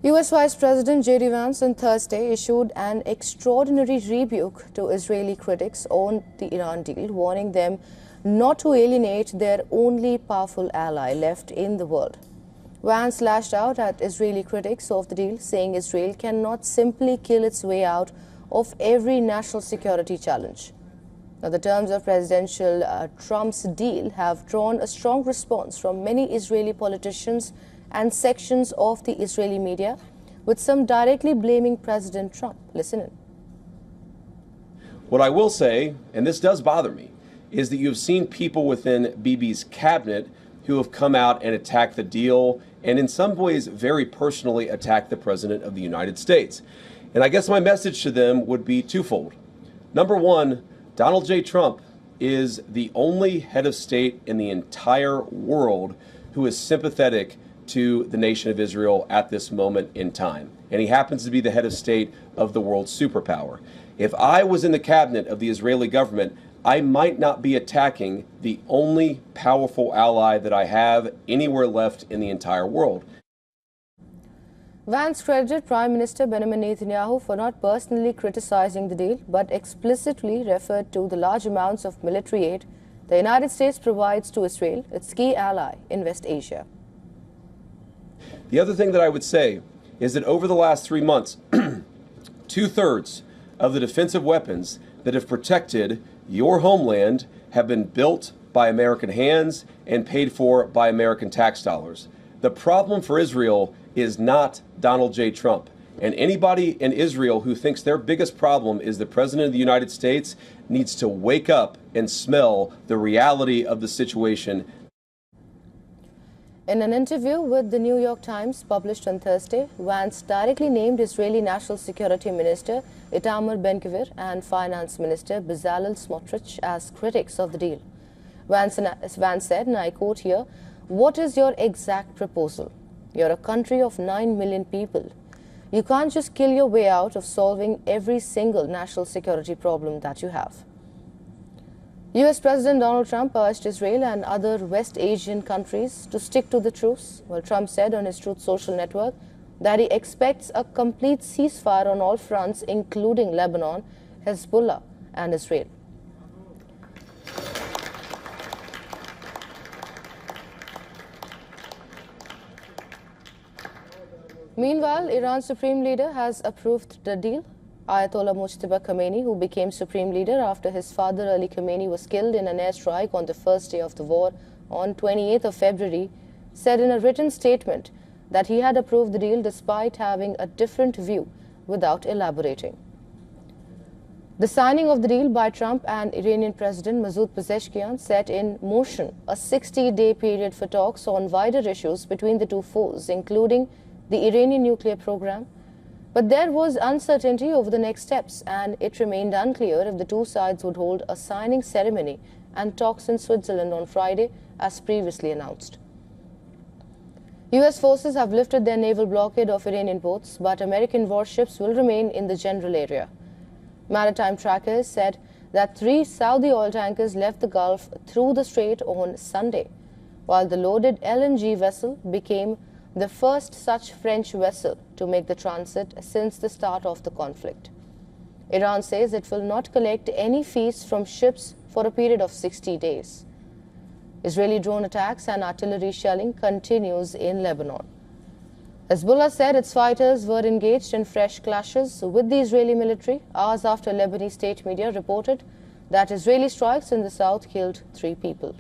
U.S. Vice President J.D. Vance on Thursday issued an extraordinary rebuke to Israeli critics on the Iran deal, warning them not to alienate their only powerful ally left in the world. Vance lashed out at Israeli critics of the deal, saying Israel cannot simply kill its way out of every national security challenge. Now, the terms of Presidential Trump's deal have drawn a strong response from many Israeli politicians and sections of the Israeli media, with some directly blaming President Trump. Listen in. What I will say, and this does bother me, is that you've seen people within Bibi's cabinet who have come out and attacked the deal and in some ways very personally attacked the President of the United States. And I guess my message to them would be twofold. Number one, Donald J. Trump is the only head of state in the entire world who is sympathetic to the nation of Israel at this moment in time. And he happens to be the head of state of the world's superpower. If I was in the cabinet of the Israeli government, I might not be attacking the only powerful ally that I have anywhere left in the entire world. Vance credited Prime Minister Benjamin Netanyahu for not personally criticizing the deal, but explicitly referred to the large amounts of military aid the United States provides to Israel, its key ally in West Asia. The other thing that I would say is that over the last 3 months, 2/3 of the defensive weapons that have protected your homeland have been built by American hands and paid for by American tax dollars. The problem for Israel is not Donald J. Trump. And anybody in Israel who thinks their biggest problem is the President of the United States needs to wake up and smell the reality of the situation. In an interview with the New York Times published on Thursday, Vance directly named Israeli National Security Minister Itamar Ben-Gvir and Finance Minister Bezalel Smotrich as critics of the deal. Vance said, and I quote here, "What is your exact proposal? You're a country of 9 million people. You can't just kill your way out of solving every single national security problem that you have." U.S. President Donald Trump urged Israel and other West Asian countries to stick to the truce, while Trump said on his Truth social network that he expects a complete ceasefire on all fronts, including Lebanon, Hezbollah, and Israel. Meanwhile, Iran's supreme leader has approved the deal. Ayatollah Mujtaba Khamenei, who became supreme leader after his father Ali Khamenei was killed in an airstrike on the first day of the war on 28th of February, said in a written statement that he had approved the deal despite having a different view, without elaborating. The signing of the deal by Trump and Iranian President Masoud Pezeshkian set in motion a 60-day period for talks on wider issues between the two foes, including the Iranian nuclear program. But there was uncertainty over the next steps, and it remained unclear if the two sides would hold a signing ceremony and talks in Switzerland on Friday, as previously announced. U.S. forces have lifted their naval blockade of Iranian boats, but American warships will remain in the general area. Maritime trackers said that 3 Saudi oil tankers left the Gulf through the strait on Sunday, while the loaded LNG vessel became the first such French vessel to make the transit since the start of the conflict. Iran says it will not collect any fees from ships for a period of 60 days. Israeli drone attacks and artillery shelling continues in Lebanon. Hezbollah said its fighters were engaged in fresh clashes with the Israeli military hours after Lebanese state media reported that Israeli strikes in the south killed 3 people.